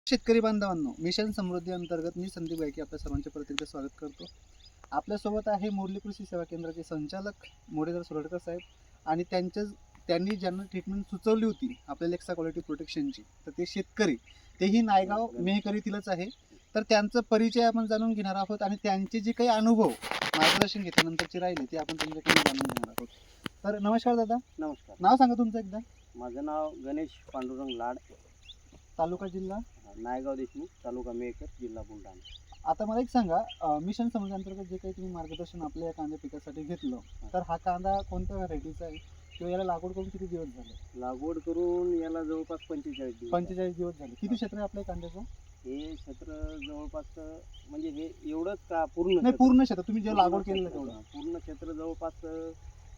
शेतकरी बांधवांनो, मिशन समृद्धी अंतर्गत मी संदीप गायके आपल्या सर्वांचे परत एकदा स्वागत करतो. आपल्यासोबत आहे मोरली कृषी सेवा केंद्राचे संचालक मुरलीधर सुरडकर साहेब आणि त्यांनी ज्यांना ट्रीटमेंट सुचवली होती आपल्या लेक्सा क्वालिटी प्रोटेक्शनची, तर ते शेतकरी, तेही नायगाव मेहकरीतीलच आहे. तर त्यांचा परिचय आपण जाणून घेणार आहोत आणि त्यांचे जे काही अनुभव मार्गदर्शन घेतल्यानंतरचे राहिले ते आपण त्यांच्याकडून जाणून घेणार आहोत. तर नमस्कार दादा. नमस्कार. नाव सांगा तुमचं एकदा. माझं नाव गणेश पांडुरंग लाड, तालुका जिल्हा नायगाव देशमुख, तालुका मेहकर, जिल्हा बुलढाणा. आता मला एक सांगा, मिशन समृद्धी अंतर्गत जे काही तुम्ही मार्गदर्शन आपल्या या कांदा पिकासाठी घेतलं, तर हा कांदा कोणत्या व्हरायटीचा आहे किंवा याला लागवड करून किती दिवस झाले? लागवड करून याला जवळपास 45 दिवस. 45 दिवस झाले. किती क्षेत्र आहे आपल्या कांद्याचं? हे क्षेत्र जवळपास म्हणजे हे एवढंच का पूर्ण नाही, पूर्ण क्षेत्र तुम्ही जे लागवड केलेलं तेवढं. पूर्ण क्षेत्र जवळपास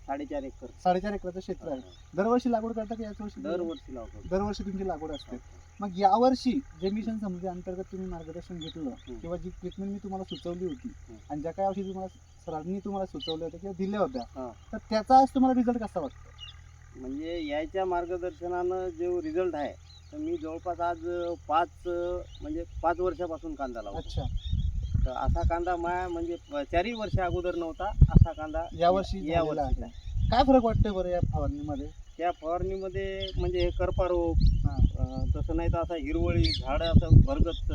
4.5 एकर. 4.5 एकराचं क्षेत्र आहे. दरवर्षी लागवड करता की याच वर्षी? दरवर्षी लावतो. दरवर्षी तुमची लागवड असते. मग यावर्षी जे मिशन समृद्धी अंतर्गत तुम्ही मार्गदर्शन घेतलं किंवा जी ट्रीटमेंट मी तुम्हाला सुचवली होती आणि ज्या काही औषधी तुम्हाला सरांनी तुम्हाला सुचवल्या होत्या किंवा दिल्या होत्या, तर त्याचा आज तुम्हाला रिझल्ट कसा वाटतो? म्हणजे याच्या मार्गदर्शनानं जो रिझल्ट आहे, तर मी जवळपास आज 5 वर्षापासून कांदा लावतो. अच्छा. तर असा कांदा म्हणजे 4 वर्ष अगोदर नव्हता. असा कांदा यावर्षी काय फरक वाटतोय बरं या फवारणीमध्ये? त्या फवारणीमध्ये म्हणजे हे करपा रोग, तसं नाही तर असा हिरवळी, झाड असं भरगत,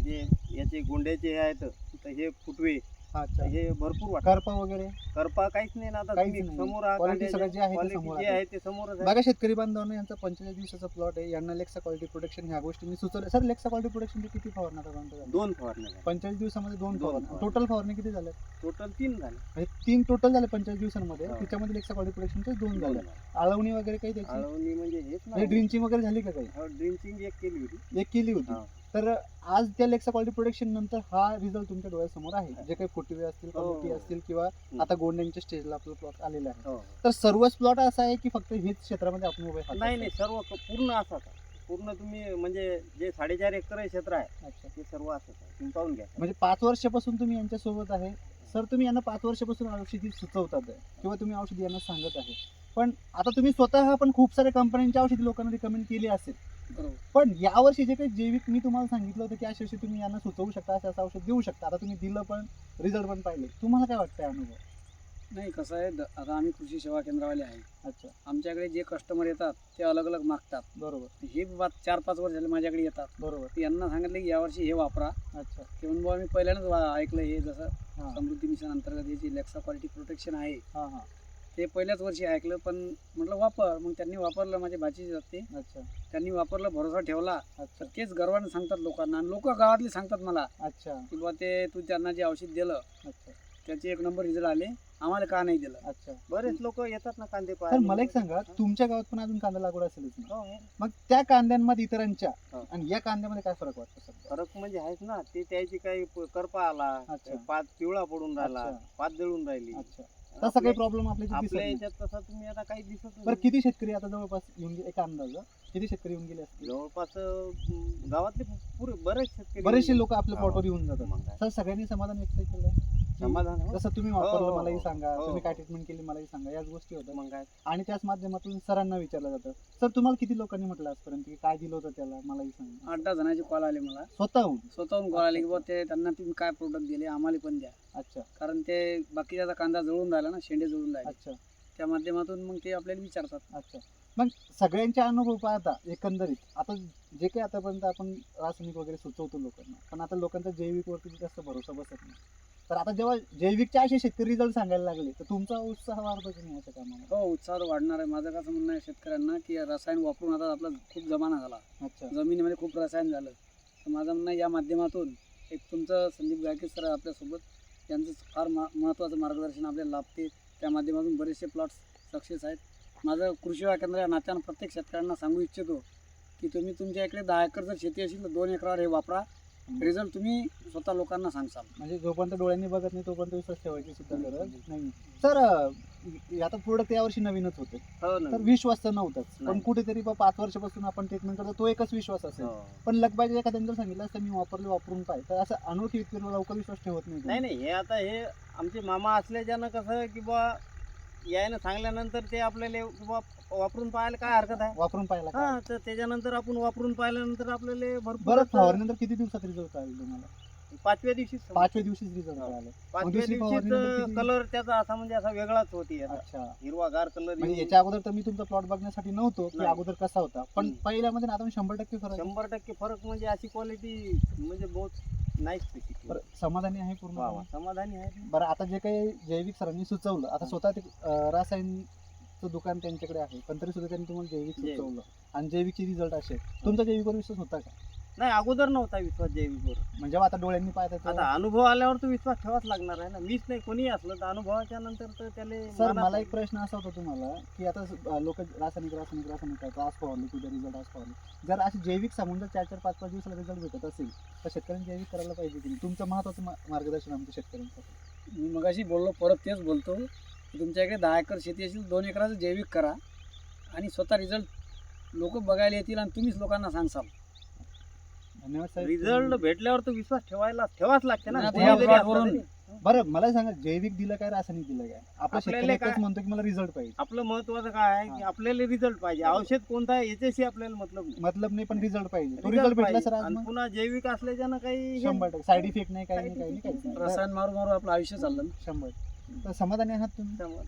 जे याचे गोंड्याचे हे आहेत तर हे फुटवे, अच्छा, हे भरपूर वाटतं. करपा वगैरे करपा काहीच नाही ना. आता काहीच तुम्ही नाही. समोर Quality सगळं जे आहे ते समोर आहे. ते समोरच आहे. बघा शेतकरी बांधवांनो, यांचा 45 दिवसाचा प्लॉट आहे. यांना लेक्सा क्वालिटी प्रोटेक्शन ह्या गोष्टी मी सुचवल्या. सर, लेक्सा क्वालिटी प्रोटेक्शनचे किती फवारण्या करता? 2 फवारण्या झाल्या. 45 दिवसामध्ये 2 दोन फवारण्या. फवारण्या. टोटल फवारणी किती झाल्या? टोटल 3 झाले. म्हणजे 3 टोटल झाले 45 दिवसांमध्ये. हो. त्याच्यामध्ये लेक्सा क्वालिटी प्रोटेक्शनचे 2 दोन झाले. झाले. आळवणी वगैरे काही त्याची? आळवणी म्हणजे हेच म्हणजे ना. ड्रिंचिंग वगैरे झाली का काही? ड्रिंचिंग एक केली होती. एक केली होती. हा. तर आज त्या लेक्सा क्वालिटी प्रोटेक्शन नंतर हा रिझल्ट तुमच्या डोळ्यासमोर आहे. जे काही फुटवे असतील, हो. कमिटी असतील किंवा आता गोंड्यांच्या स्टेजला आपला प्लॉट आलेला आहे. हो. तर सर्वच प्लॉट असा आहे की फक्त हेच क्षेत्रामध्ये आपण उभे आहात? नाही नाही, सर्व पूर्ण असाच आहे. पूर्ण तुम्ही म्हणजे जे 4.5 एकर क्षेत्र आहे अच्छा. ते सर्व असंच आहे. तुम्ही पाहून घ्या. म्हणजे 5 वर्षापासून तुम्ही यांच्या सोबत आहे. सर, तुम्ही यांना 5 वर्षापासून औषधी सुचवतात आहे किंवा तुम्ही औषधी यांना सांगत आहे, पण आता तुम्ही स्वतः पण खूप साऱ्या कंपन्यांची औषधी लोकांना रिकमेंड केली असेल, बरोबर. पण यावर्षी जे काही जैविक मी तुम्हाला सांगितलं होतं की अशा वर्षी तुम्ही यांना सुचवू शकता, असं औषध देऊ शकता, आता तुम्ही दिलं पण, रिझल्ट पण पाहिले, तुम्हाला काय वाटतंय अनुभव? नाही, कसं आहे, आता आम्ही कृषी सेवा केंद्रावाले आहे. अच्छा. आमच्याकडे जे कस्टमर येतात ते अलग अलग मागतात. बरोबर. हे 4-5 वर्ष झाले माझ्याकडे येतात. बरोबर. यांना सांगितलं की यावर्षी हे वापरा. अच्छा. ते म्हणून बुवा मी पहिल्यांदाच ऐकलं हे, जसं हां समृद्धी मिशन अंतर्गत हे जे लेक्सा क्वालिटी प्रोटेक्शन आहे हां हां. ते पहिल्याच वर्षी ऐकलं, पण म्हटलं वापर. मग त्यांनी वापरलं, माझे भाची जाते, अच्छा. त्यांनी वापरलं, भरोसा ठेवला, अच्छा. तर तेच गर्वाने सांगतात लोकांना. आणि लोक गावातले सांगतात मला अच्छा. की बुवा ते तू त्यांना जे औषध दिलं अच्छा. त्याचे 1 नंबर रिझल्ट आले, आम्हाला का नाही दिलं. अच्छा. बरेच लोक येतात ना कांदे तर पाहायला. मला एक सांगा, तुमच्या गावात पण अजून कांदा लागवड असेलच ना? हो, हो. मग त्या कांद्यांमध्ये इतरांच्या हो. आणि या कांद्यामध्ये काय फरक वाटतो सध्या? फरक म्हणजे आहेच ना. ते त्याची काही करपा आला, अच्छा. पात पिवळा पडून राहिला, अच्छा. पात जळून राहिली. अच्छा. तसा काही प्रॉब्लेम आपल्या आपल्या याच्यात तसा तुम्ही आता काही दिसत बरं, नाही. किती शेतकरी आता जवळपास येऊन गेले, एक अंदाज किती शेतकरी येऊन गेले असतील? जवळपास गावातले पुरे बरेच शेतकरी, बरेचसे लोक आपल्या हो. प्लॉटवर येऊन जातात. मग काय. तर सगळ्यांनी समाधान व्यक्त केलं? समाधान हो. जसं तुम्ही वापरलं हो, मलाही हो. सांगा, हो. तुम्ही काय ट्रीटमेंट केली मलाही सांगा, याच गोष्टी होतात. मग काय. आणि त्याच माध्यमातून सरांना विचारलं जातं, सर तुम्हाला किती लोकांनी म्हटलं आजपर्यंत की काय दिलं होतं त्याला, मलाही सांगा. 8-10 जणांचे कॉल आले मला, स्वतःहून कॉल आले की बुवा ते त्यांना तुम्ही काय प्रोडक्ट दिले आम्हाला पण द्या. अच्छा. कारण ते बाकीचा कांदा जळून राहिला ना, शेंडे जळून राहिले, अच्छा. त्या माध्यमातून मग ते आपल्याला विचारतात. अच्छा. मग सगळ्यांचे अनुभव पाहता एकंदरीत आता जे काही आतापर्यंत आपण रासायनिक वगैरे सुचवतो लोकांना, पण आता लोकांचा जैविक वरती जास्त भरोसा बसत नाही. तर आता जेव्हा जैविकचे असे शेतकरी रिझल्ट सांगायला लागले, तर तुमचा उत्साह वाढतो की नाही अशा कामामध्ये? हो, उत्साह वाढणार आहे. माझं कसं म्हणणं आहे शेतकऱ्यांना की रसायन वापरून आता आपला खूप जमाना झाला, अच्छा. जमिनीमध्ये खूप रसायन झालं. तर माझं म्हणणं आहे या माध्यमातून एक तुमचं संदीप गायके सर आपल्यासोबत, यांचं फार महत्त्वाचं मार्गदर्शन आपल्याला लाभते. त्या माध्यमातून बरेचसे प्लॉट्स सक्सेस आहेत. माझं कृषी सेवा केंद्र या नात्यानं प्रत्येक शेतकऱ्यांना सांगू इच्छितो की तुम्ही तुमच्या इकडे 10 एकर जर शेती असेल तर 2 एकरावर हे वापरा. रिझल्ट तुम्ही स्वतः लोकांना सांगसाल. म्हणजे जोपर्यंत डोळ्यांनी बघत नाही तोपर्यंत विश्वास ठेवायची सुद्धा गरज नाही. सर, आता प्रोडक्ट यावर्षी नवीनच होते, हो ना. तर विश्वास तर नव्हताच, पण नाही. कुठेतरी 5 वर्षापासून आपण ट्रीटमेंट करतो, तो एकच विश्वास असेल. हो. पण लगबाजी एखाद्याने जर सांगितलं असतं मी वापरून पाय, तर असं अनोळखी व्यक्तीवर लवकर विश्वास ठेवत नाही. नाही नाही, हे आता हे आमचे मामा असल्याच्यानं कसं की बा यायनं सांगल्यानंतर ते आपल्याला वापरून पाहायला काय हरकत आहे. वापरून पाहिला का? हा, तर त्याच्यानंतर आपण वापरून पाहिल्यानंतर आपल्याला भरपूर बरं फवारणीनंतर किती दिवसात रिझल्ट आले तुम्हाला? 5व्या दिवशी 5व्या दिवशीच रिझल्ट आले. 5व्या दुसरी फवारणीनंतर दिवशीच किती? कलर त्याचा असा म्हणजे असा वेगळाच होती, असा अच्छा, हिरवागार कलर. म्हणजे याच्या अगोदर तर मी तुमचा प्लॉट बघण्यासाठी नव्हतो की नाही. अगोदर कसा होता, पण हम्म. पहिल्यामध्ये ना आता 100% फरक आहे. 100% फरक म्हणजे अशी क्वालिटी म्हणजे बहुत नाईस पैकी. बरं, समाधानी आहे पूर्ण? वा वा, समाधानी आहे. बरं, आता जे काही जैविक सरांनी सुचवलं, आता हा. स्वतः ते रासायनिकचं दुकान त्यांच्याकडे आहे, पण तरी सुद्धा त्यांनी तुम्हाला जैविक जैविक. सुचवलं आणि जैविकचे रिझल्ट असे. तुमचा जैविकवर विश्वास होता का? नाही, अगोदर नव्हता विश्वास जैविकवर. म्हणजे आता डोळ्यांनी पाहता आता अनुभव आल्यावर तो विश्वास ठेवाच लागणार आहे ना. मीच नाही, कोणी असलं तर अनुभवाच्या नंतर तर त्याला सर, मनात- मला एक प्रश्न असा होता तुम्हाला की आता लोक रासायनिक आज फवारली तुझा रिझल्ट आज फवारली, जर असे जैविक सांगून जर 4-4, 5-5 दिवसाला रिझल्ट भेटत असेल तर शेतकऱ्यांनी जैविक करायला पाहिजे की नाही? तुमचं महत्वाचं मार्गदर्शन आमच्या शेतकऱ्यांसाठी. मी मगाशी बोललो, परत तेच बोलतो की तुमच्या इकडे 10 एकर शेती असेल, 2 एकराचं जैविक करा आणि स्वतः रिझल्ट लोक बघायला येतील आणि तुम्हीच लोकांना सांगसाल. धन्यवाद साहेब. रिझल्ट भेटल्यावर तो विश्वास ठेवाच लागते ना. नाही, कोणी त्या जरी plot असलं वरून- तरी. बरं, मला सांगा, जैविक दिलं काय रासायनिक दिलं काय? आपला आपल्याला शेतकरी एकच काय- म्हणतो की मला रिझल्ट पाहिजे. आपलं महत्वाचं काय आहे की हा. आपल्याला रिझल्ट पाहिजे. बरोबर. औषध कोणतं आहे याच्याशी आपल्याला मतलब नाही. मतलब नाही, पण रिझल्ट पाहिजे. तो Result रिझल्ट भेटला पाहिजे. सर आज आणि मग पुन्हा जैविक असल्याच्यानं काही हे 100% साईड इफेक्ट नाही, काही Side नाही, काही नाही, effect काहीच नाही. रसायन मारून मारून आपलं आयुष्य चाललं ना. 100%. तर समाधानी आहात तुम्ही? समाधान.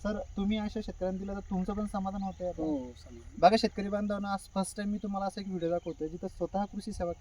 सर, तुम्ही अशा शेतकऱ्यांना दिलं तर तुमचं पण समाधान होतंय आता. हो, समजा. बघा शेतकरी बांधवांना, आज फर्स्ट टाइम मी तुम्हाला असा एक व्हिडिओ दाखवतोय जिथं स्वतः कृषी सेवा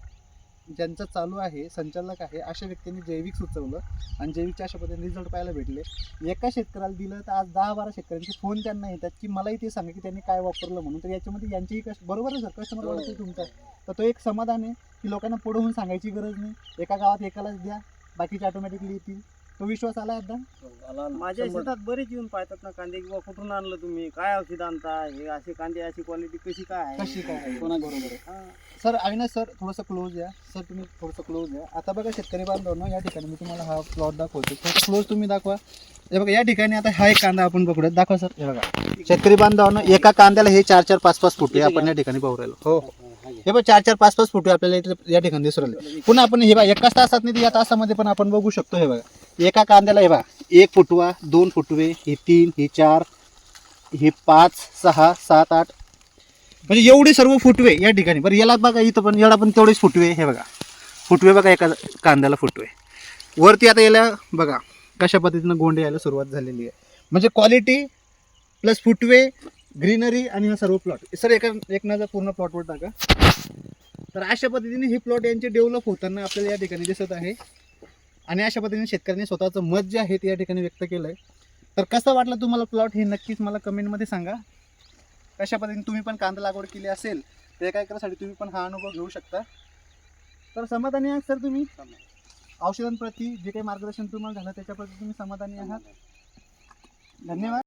ज्यांचं चालू आहे, संचालक आहे, अशा व्यक्तींनी जैविक सुचवलं आणि जैविकचे अशा पद्धतीने रिझल्ट पाहायला भेटले. एका शेतकऱ्याला दिलं तर आज 10-12 शेतकऱ्यांचे फोन त्यांना येतात की मलाही ते सांगा की त्यांनी काय वापरलं म्हणून. तर याच्यामध्ये यांचीही बरोबर आहे सर, कस्टमर हो. वाढतोय तुमचा. तर तो एक समाधान आहे की लोकांना पुढे होऊन सांगायची गरज नाही. एका गावात एकालाच द्या, बाकीचे ऑटोमॅटिकली येतील. तो विश्वास आला एकदा. हो, आला ना. माझ्या 100. शेतात बरेच येऊन पाहतात ना कांदे, किंवा कुठून आणलं तुम्ही, काय औषध आणता, हे असे कांदे, अशी क्वालिटी कशी काय आहे. कशी काय आहे? कोणा- बरोबर आहे. हा. सर, अविनाश सर, थोडंसं क्लोज या. सर, तुम्ही थोडंसं क्लोज या. आता बघा शेतकरी बांधवांनो, या ठिकाणी मी तुम्हाला हा प्लॉट दाखवतो. थोडं क्लोज तुम्ही दाखवा. हे बघा, या ठिकाणी आता हा एक कांदा आपण बघूयात. दाखवा सर. हे बघा शेतकरी बांधवांनो, एका कांद्याला हे 4-4, 5-5 फुटे आपण या ठिकाणी पाहू राहिलो. हो, हे बघा 4-4, 5-5 फुटे आपल्याला या ठिकाणी दिसू राहिले. पुन्हा आपण हे बघा एकाच तासात नाही, या तासामध्ये पण आपण बघू शकतो. हे बघा एका कांद्याला हे बघा 1 फुटवा, 2 फुटवे, हे 3, हे 4, हे 5, 6, 7, 8, म्हणजे एवढे सर्व फुटवे या ठिकाणी. बरं, याला बघा, इथं पण याला पण तेवढेच फुटवे. हे बघा फुटवे, बघा एका कांद्याला फुटवे. वरती आता याला बघा कशा पद्धतीनं गोंडे यायला सुरुवात झालेली आहे. म्हणजे क्वालिटी प्लस फुटवे, ग्रीनरी आणि हा सर्व प्लॉट. सर, एक नजर पूर्ण प्लॉटवर टाका. तर अशा पद्धतीने हे प्लॉट यांचे डेव्हलप होताना आपल्याला या ठिकाणी दिसत आहे. आणि अशा पद्धतीने शेतकऱ्यांनी स्वतःचं मत जे आहे ते या ठिकाणी व्यक्त केलं आहे. तर कसं वाटलं तुम्हाला प्लॉट हे नक्कीच मला कमेंटमध्ये सांगा. कशा पद्धतीने तुम्ही पण कांदा लागवड केली असेल तर एका एकरासाठी तुम्ही पण हा अनुभव घेऊ शकता. तर समाधानी आहात सर तुम्ही? औषधांप्रती जे काही मार्गदर्शन तुम्हाला झालं त्याच्याप्रती तुम्ही समाधानी आहात? धन्यवाद.